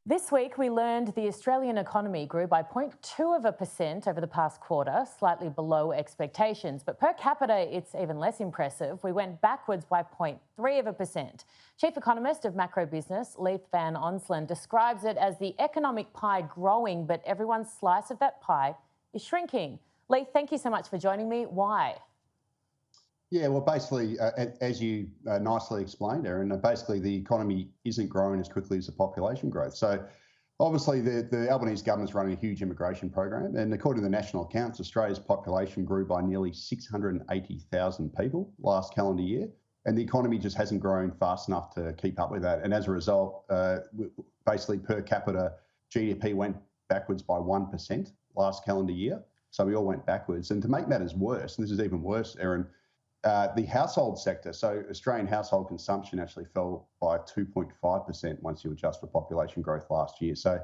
This week, we learned the Australian economy grew by 0.2% over the past quarter, slightly below expectations. But per capita, it's even less impressive. We went backwards by 0.3%. Chief economist of macro business, Leith Van Onselen, describes it as the economic pie growing, but everyone's slice of that pie is shrinking. Leith, thank you so much for joining me. Why? Yeah, well, basically, as you nicely explained, Erin, basically the economy isn't growing as quickly as the population growth. So obviously the Albanese government's running a huge immigration program. And according to the national accounts, Australia's population grew by nearly 680,000 people last calendar year. And the economy just hasn't grown fast enough to keep up with that. And as a result, basically per capita GDP went backwards by 1% last calendar year. So we all went backwards. And to make matters worse, and this is even worse, Erin, the household sector, so Australian household consumption actually fell by 2.5% once you adjust for population growth last year. So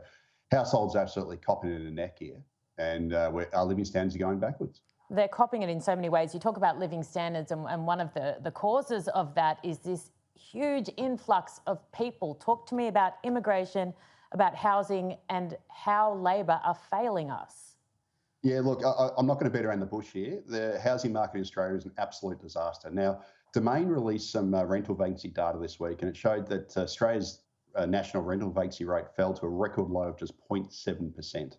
households absolutely copping it in the neck here, and our living standards are going backwards. They're copping it in so many ways. You talk about living standards, and one of the causes of that is this huge influx of people. Talk to me about immigration, about housing, and how Labor are failing us. Yeah, look, I'm not going to beat around the bush here. The housing market in Australia is an absolute disaster. Now, Domain released some rental vacancy data this week, and it showed that Australia's national rental vacancy rate fell to a record low of just 0.7%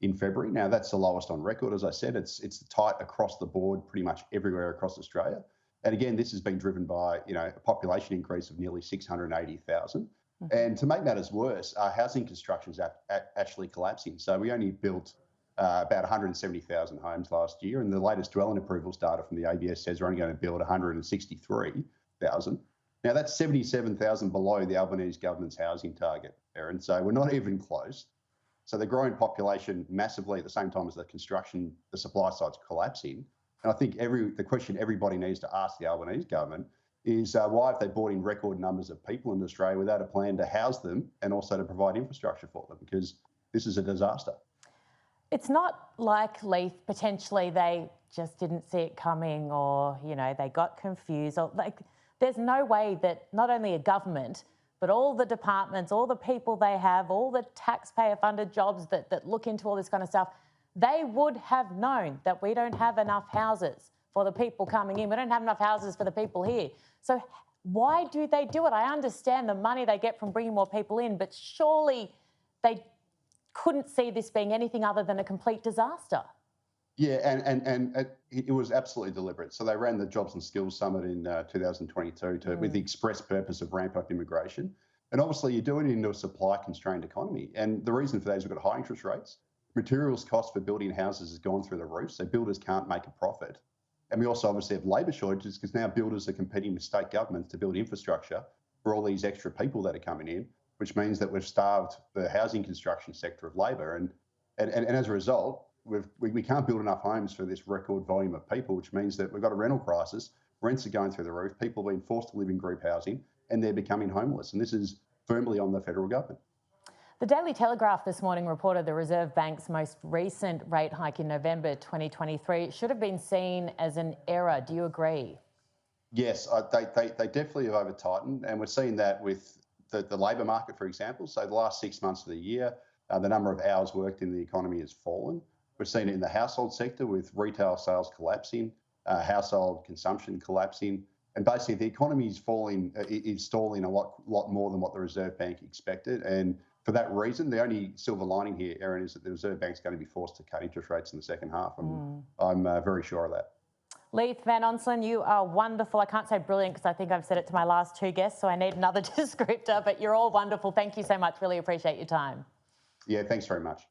in February. Now, that's the lowest on record. As I said, it's tight across the board, pretty much everywhere across Australia. And again, this has been driven by a population increase of nearly 680,000. And to make matters worse, our housing construction is actually collapsing. So we only built about 170,000 homes last year, and the latest dwelling approvals data from the ABS says we're only going to build 163,000. Now, that's 77,000 below the Albanese government's housing target, Erin, so we're not even close. So the growing population massively at the same time as the supply side's collapsing. And I think the question everybody needs to ask the Albanese government is why have they brought in record numbers of people in Australia without a plan to house them and also to provide infrastructure for them, because this is a disaster. It's not like Leith, potentially they just didn't see it coming, or, they got confused. Or there's no way that not only a government, but all the departments, all the people they have, all the taxpayer-funded jobs that look into all this kind of stuff, they would have known that we don't have enough houses for the people coming in. We don't have enough houses for the people here. So why do they do it? I understand the money they get from bringing more people in, but surely they couldn't see this being anything other than a complete disaster. Yeah, and it was absolutely deliberate. So they ran the Jobs and Skills Summit in 2022 with the express purpose of ramp up immigration. And obviously you're doing it into a supply-constrained economy. And the reason for that is we've got high interest rates. Materials cost for building houses has gone through the roof, so builders can't make a profit. And we also obviously have labour shortages because now builders are competing with state governments to build infrastructure for all these extra people that are coming in, which means that we've starved the housing construction sector of labour. And as a result, we can't build enough homes for this record volume of people, which means that we've got a rental crisis, rents are going through the roof, people are being forced to live in group housing, and they're becoming homeless. And this is firmly on the federal government. The Daily Telegraph this morning reported the Reserve Bank's most recent rate hike in November 2023 should have been seen as an error. Do you agree? Yes, they definitely have over-tightened, and we're seeing that with the labour market, for example. So the last 6 months of the year, the number of hours worked in the economy has fallen. We've seen it in the household sector with retail sales collapsing, household consumption collapsing, and basically the economy is stalling a lot more than what the Reserve Bank expected. And for that reason, the only silver lining here, Erin, is that the Reserve Bank's going to be forced to cut interest rates in the second half. And I'm very sure of that. Leith Van Onselen, you are wonderful. I can't say brilliant because I think I've said it to my last two guests, so I need another descriptor, but you're all wonderful. Thank you so much. Really appreciate your time. Yeah, thanks very much.